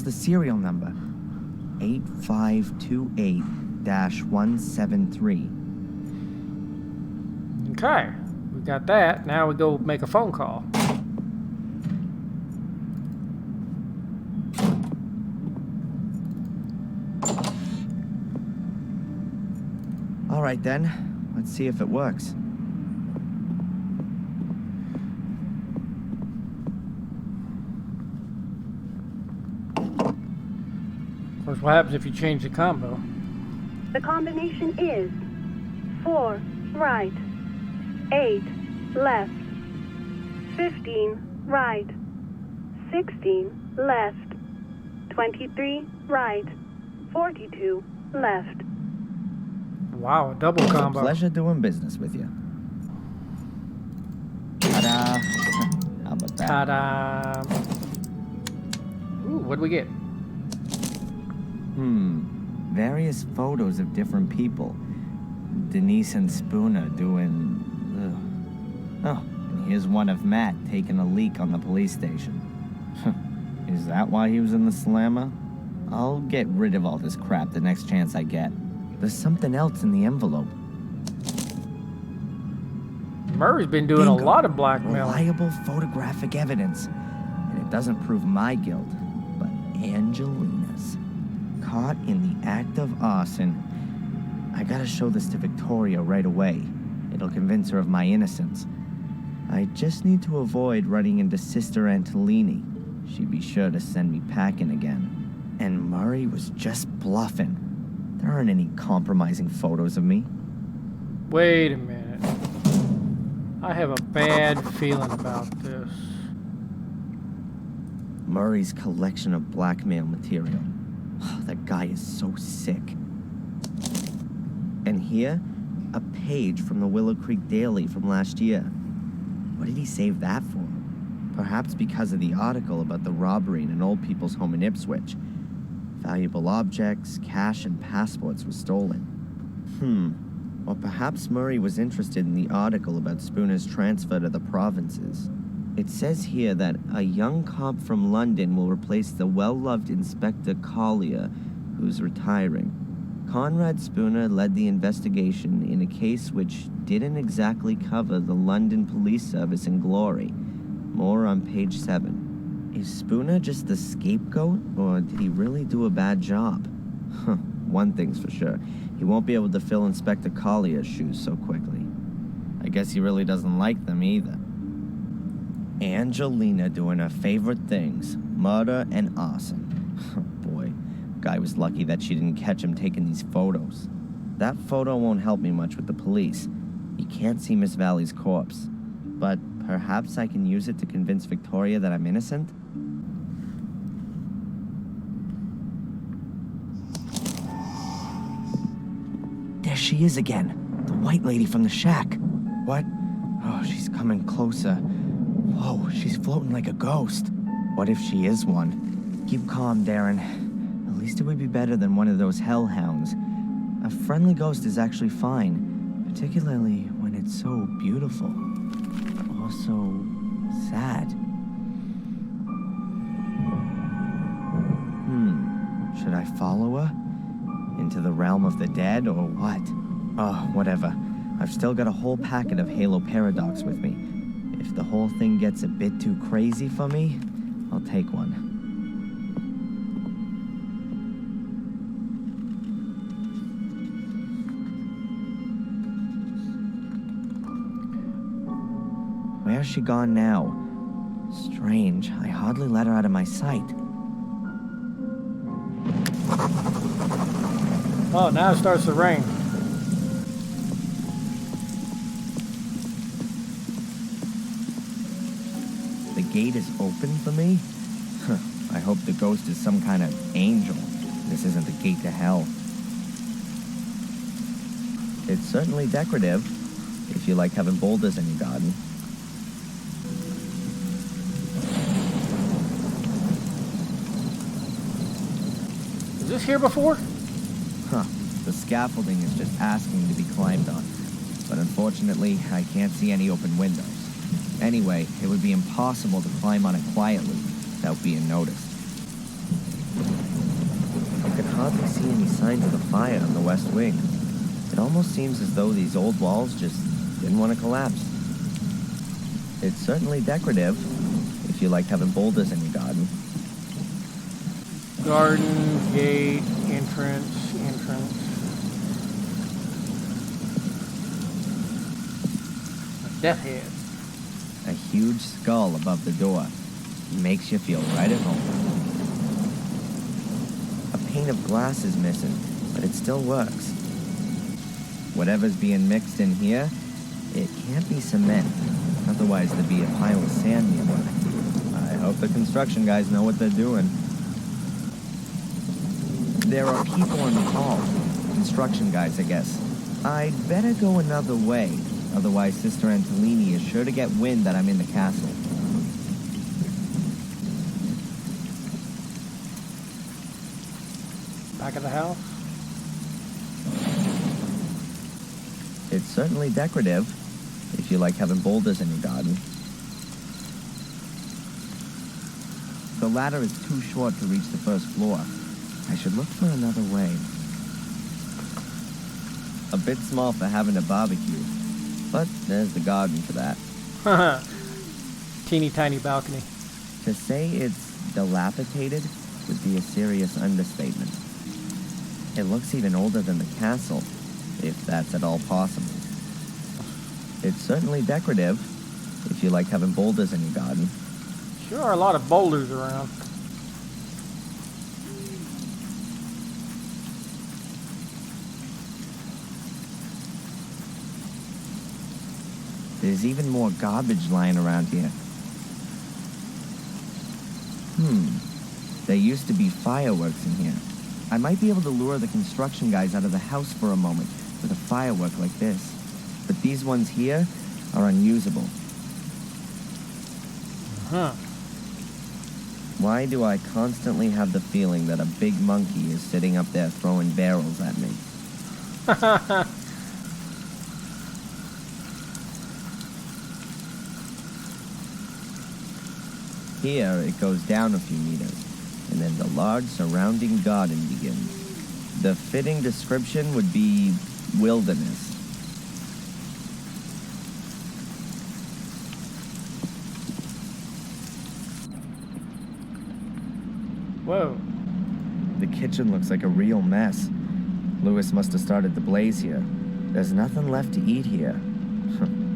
the serial number. 8528-173. Okay, we got that. Now we go make a phone call. All right then, let's see if it works. Of course, what happens if you change the combo? The combination is 4 right, 8 left, 15 right, 16 left, 23 right, 42 left. Wow, a double combo. Pleasure doing business with you. Ta-da! How about that? Ta-da! Ooh, what do we get? Various photos of different people. Denise and Spooner doing... Oh, and here's one of Matt taking a leak on the police station. Is that why he was in the slammer? I'll get rid of all this crap the next chance I get. There's something else in the envelope. Murray's been doing Bingo. a lot of blackmail. Reliable photographic evidence. And it doesn't prove my guilt, but Angelina's. Caught in the act of arson. I gotta show this to Victoria right away. It'll convince her of my innocence. I just need to avoid running into Sister Antolini. She'd be sure to send me packing again. And Murray was just bluffing. There aren't any compromising photos of me. Wait a minute. I have a bad feeling about this. Murray's collection of blackmail material. Oh, that guy is so sick. And here, a page from the Willow Creek Daily from last year. What did he save that for? Perhaps because of the article about the robbery in an old people's home in Ipswich. Valuable objects, cash, and passports were stolen. Or perhaps Murray was interested in the article about Spooner's transfer to the provinces. It says here that a young cop from London will replace the well-loved Inspector Collier, who's retiring. Conrad Spooner led the investigation in a case which didn't exactly cover the London Police Service in glory. More on page 7. Is Spooner just the scapegoat, or did he really do a bad job? One thing's for sure. He won't be able to fill Inspector Collier's shoes so quickly. I guess he really doesn't like them either. Angelina doing her favorite things. Murder and arson. Boy, guy was lucky that she didn't catch him taking these photos. That photo won't help me much with the police. You can't see Miss Valley's corpse. But perhaps I can use it to convince Victoria that I'm innocent? There she is again. The white lady from the shack. What? Oh, she's coming closer. Whoa, she's floating like a ghost. What if she is one? Keep calm, Darren. At least it would be better than one of those hellhounds. A friendly ghost is actually fine, particularly when it's so beautiful. Also sad. Should I follow her? Into the realm of the dead, or what? Oh, whatever. I've still got a whole packet of Halo Paradox with me. If the whole thing gets a bit too crazy for me, I'll take one. Where's she gone now? Strange, I hardly let her out of my sight. Oh, now it starts to rain. The gate is open for me? I hope the ghost is some kind of angel. This isn't the gate to hell. It's certainly decorative, if you like having boulders in your garden. Was this here before? The scaffolding is just asking to be climbed on. But unfortunately, I can't see any open windows. Anyway, it would be impossible to climb on it quietly without being noticed. You can hardly see any signs of the fire on the west wing. It almost seems as though these old walls just didn't want to collapse. It's certainly decorative, if you like having boulders in your garden. Garden, gate, entrance. A death head. A huge skull above the door. Makes you feel right at home. A pane of glass is missing, but it still works. Whatever's being mixed in here, it can't be cement. Otherwise there'd be a pile of sand nearby. I hope the construction guys know what they're doing. There are people in the hall. Construction guys, I guess. I'd better go another way. Otherwise, Sister Antolini is sure to get wind that I'm in the castle. Back of the house. It's certainly decorative, if you like having boulders in your garden. The ladder is too short to reach the first floor. I should look for another way. A bit small for having a barbecue, but there's the garden for that. Teeny tiny balcony. To say it's dilapidated would be a serious understatement. It looks even older than the castle, if that's at all possible. It's certainly decorative, if you like having boulders in your garden. Sure are a lot of boulders around. There's even more garbage lying around here. There used to be fireworks in here. I might be able to lure the construction guys out of the house for a moment with a firework like this. But these ones here are unusable. Why do I constantly have the feeling that a big monkey is sitting up there throwing barrels at me? Here, it goes down a few meters, and then the large surrounding garden begins. The fitting description would be wilderness. Whoa. The kitchen looks like a real mess. Lewis must have started the blaze here. There's nothing left to eat here.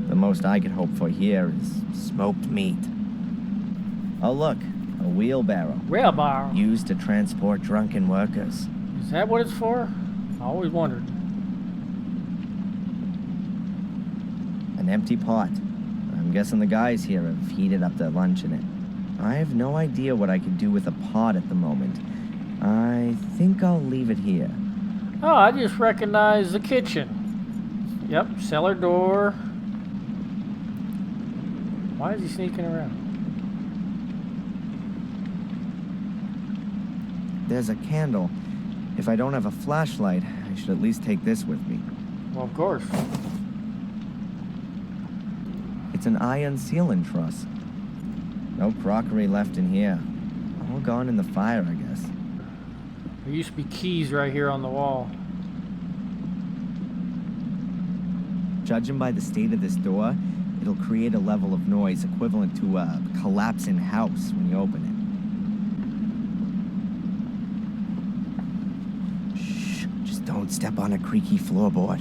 The most I could hope for here is smoked meat. Oh look, a wheelbarrow. Wheelbarrow. Used to transport drunken workers. Is that what it's for? I always wondered. An empty pot. I'm guessing the guys here have heated up their lunch in it. I have no idea what I could do with a pot at the moment. I think I'll leave it here. Oh, I just recognize the kitchen. Yep, cellar door. Why is he sneaking around? There's a candle. If I don't have a flashlight, I should at least take this with me. Well, of course. It's an iron ceiling truss. No crockery left in here. All gone in the fire, I guess. There used to be keys right here on the wall. Judging by the state of this door, it'll create a level of noise equivalent to a collapsing house when you open it. Don't step on a creaky floorboard.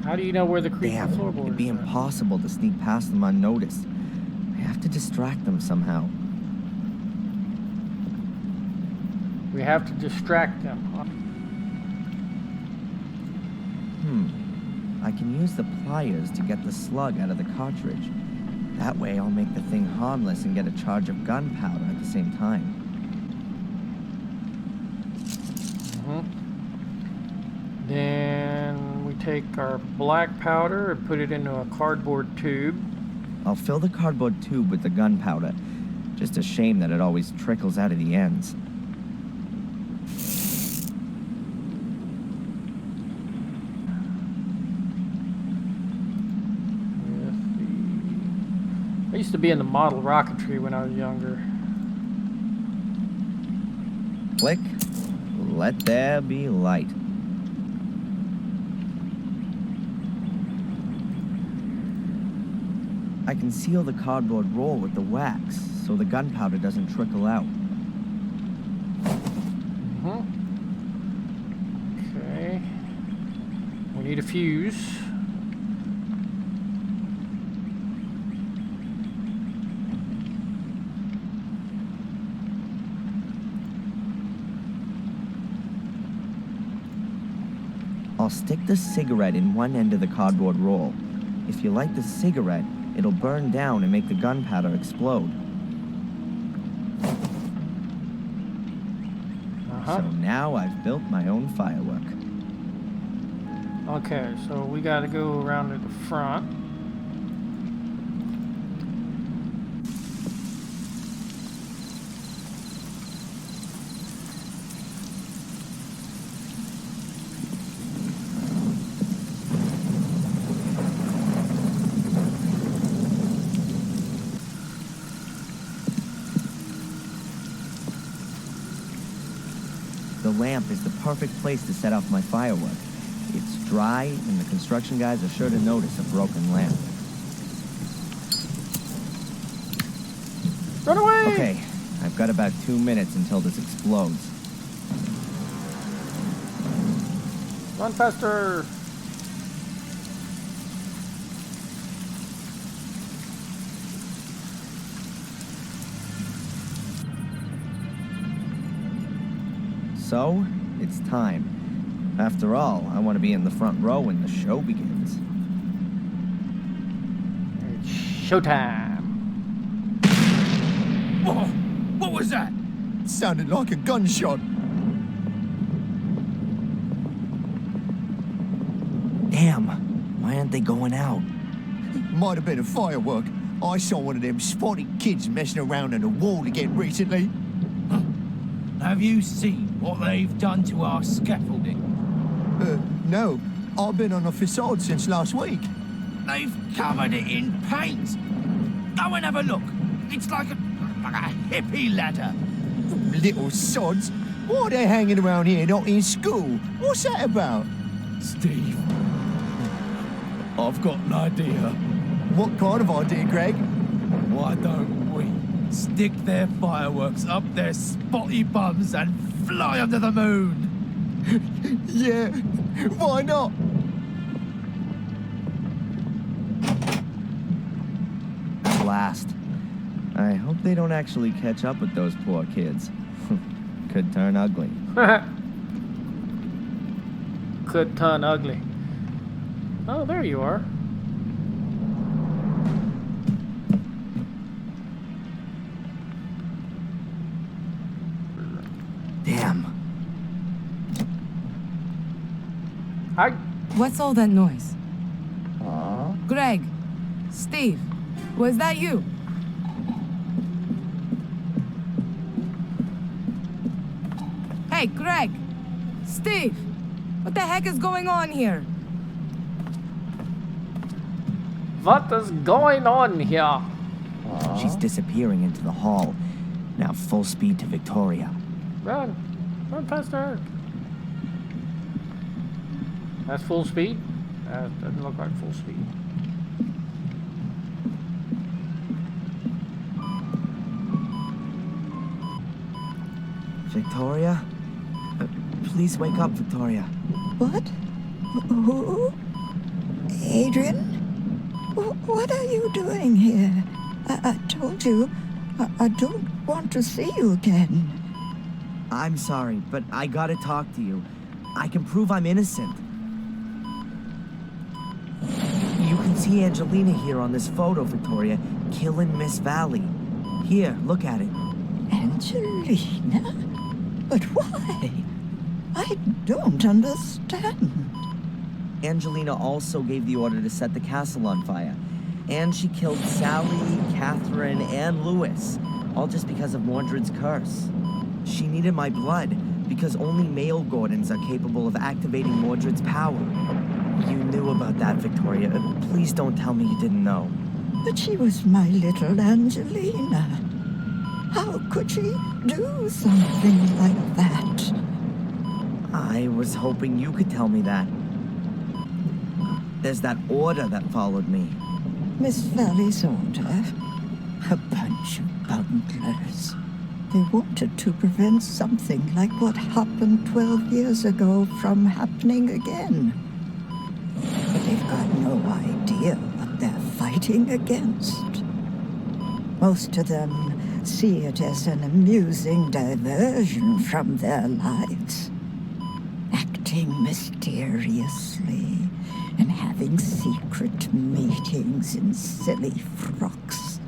How do you know where the creaky Damn, floorboard it'd be is? impossible to sneak past them unnoticed. I have to distract them somehow. We have to distract them. I can use the pliers to get the slug out of the cartridge. That way I'll make the thing harmless and get a charge of gunpowder at the same time. Then we take our black powder and put it into a cardboard tube. I'll fill the cardboard tube with the gunpowder. Just a shame that it always trickles out of the ends. I used to be in the model rocketry when I was younger. Click. Let there be light. I can seal the cardboard roll with the wax, so the gunpowder doesn't trickle out. Okay. We need a fuse. I'll stick the cigarette in one end of the cardboard roll. If you light the cigarette, it'll burn down and make the gunpowder explode. So now I've built my own firework. Okay, so we gotta go around to the front. The lamp is the perfect place to set off my firework. It's dry, and the construction guys are sure to notice a broken lamp. Run away! Okay, I've got about 2 minutes until this explodes. Run faster! So, it's time. After all, I want to be in the front row when the show begins. It's showtime! Oh, what was that? It sounded like a gunshot. Damn, why aren't they going out? Might have been a firework. I saw one of them spotty kids messing around on the wall again recently. Have you seen what they've done to our scaffolding? No. I've been on the facade since last week. They've covered it in paint. Go and have a look. It's like a hippie ladder. Little sods. Why are they hanging around here not in school? What's that about? Steve, I've got an idea. What kind of idea, Greg? Why don't we stick their fireworks up their spotty bums and fly under the moon? Yeah, why not? Blast. I hope they don't actually catch up with those poor kids. Could turn ugly. Could turn ugly. Oh, there you are. Damn. Hi. What's all that noise? Greg, Steve, was that you? Hey, Greg, Steve, what the heck is going on here? What is going on here? She's disappearing into the hall. Now full speed to Victoria. Run. Run faster. That's full speed? That doesn't look like full speed. Victoria? Please wake up, Victoria. What? Who? Adrian? What are you doing here? I told you, I don't want to see you again. I'm sorry, but I gotta talk to you. I can prove I'm innocent. You can see Angelina here on this photo, Victoria, killing Miss Valley. Here, look at it. Angelina? But why? I don't understand. Angelina also gave the order to set the castle on fire. And she killed Sally, Catherine, and Louis, all just because of Mordred's curse. She needed my blood, because only male Gordons are capable of activating Mordred's power. You knew about that, Victoria. Please don't tell me you didn't know. But she was my little Angelina. How could she do something like that? I was hoping you could tell me that. There's that order that followed me. Miss Valley's order? A bunch of bunglers. They wanted to prevent something like what happened 12 years ago from happening again. But they've got no idea what they're fighting against. Most of them see it as an amusing diversion from their lives. Acting mysteriously and having secret meetings in silly frocks.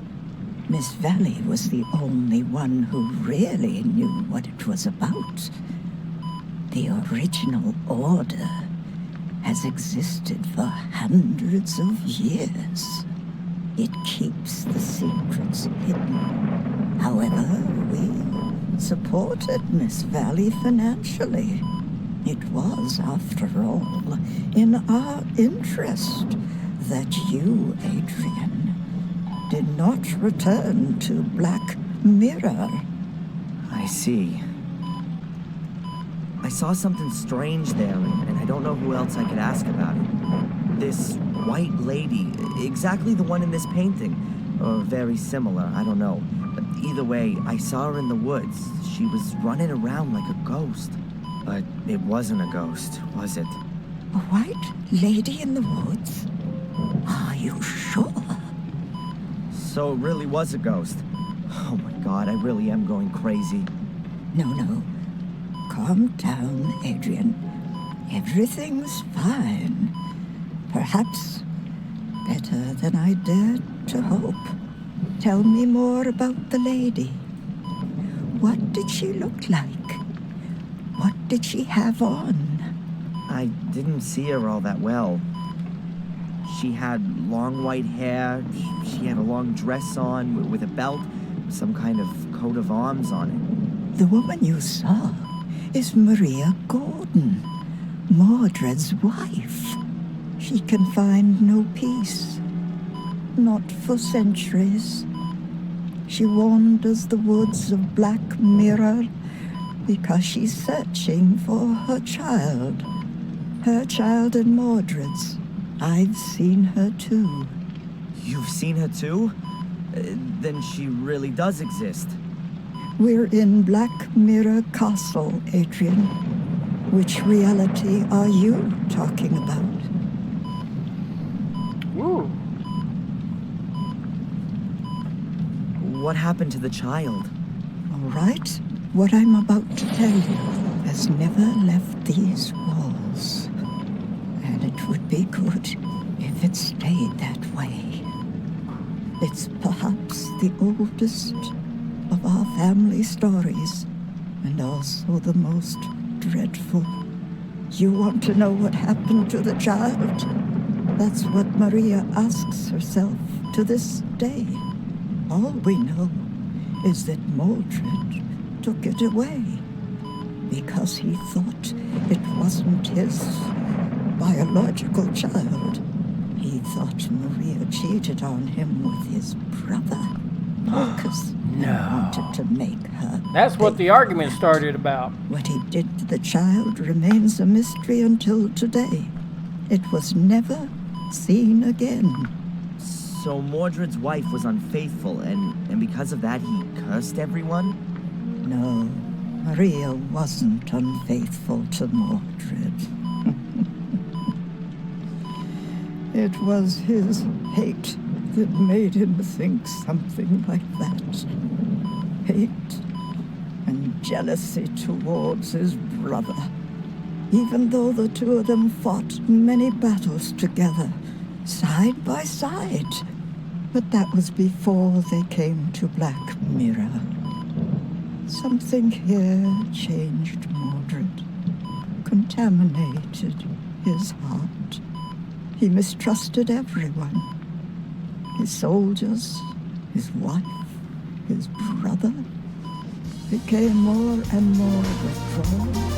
Miss Valley was the only one who really knew what it was about. The original order has existed for hundreds of years. It keeps the secrets hidden. However, we supported Miss Valley financially. It was, after all, in our interest that you, Adrian, did not return to Black Mirror. I see. I saw something strange there, and I don't know who else I could ask about it. This white lady, exactly the one in this painting, or very similar, I don't know. But either way, I saw her in the woods. She was running around like a ghost. But it wasn't a ghost, was it? A white lady in the woods? Are you sure? So it really was a ghost. Oh my god, I really am going crazy. No. Calm down, Adrian. Everything's fine. Perhaps better than I dared to hope. Tell me more about the lady. What did she look like? What did she have on? I didn't see her all that well. She had long white hair, she had a long dress on with a belt, some kind of coat of arms on it. The woman you saw is Maria Gordon, Mordred's wife. She can find no peace, not for centuries. She wanders the woods of Black Mirror because she's searching for her child. Her child and Mordred's. I've seen her too. You've seen her too? Then she really does exist. We're in Black Mirror Castle, Adrian. Which reality are you talking about? Woo. What happened to the child? All right, what I'm about to tell you has never left these walls. And it would be good if it stayed that way. It's perhaps the oldest of our family stories, and also the most dreadful. You want to know what happened to the child? That's what Maria asks herself to this day. All we know is that Mordred took it away because he thought it wasn't his biological child. He thought Maria cheated on him with his brother, Marcus. No. Wanted to make her. That's what the argument started about. What he did to the child remains a mystery until today. It was never seen again. So Mordred's wife was unfaithful, and because of that he cursed everyone? No, Maria wasn't unfaithful to Mordred. It was his hate that made him think something like that. Hate and jealousy towards his brother. Even though the two of them fought many battles together, side by side. But that was before they came to Black Mirror. Something here changed Mordred, contaminated his heart. He mistrusted everyone. His soldiers, his wife, his brother, became more and more withdrawn.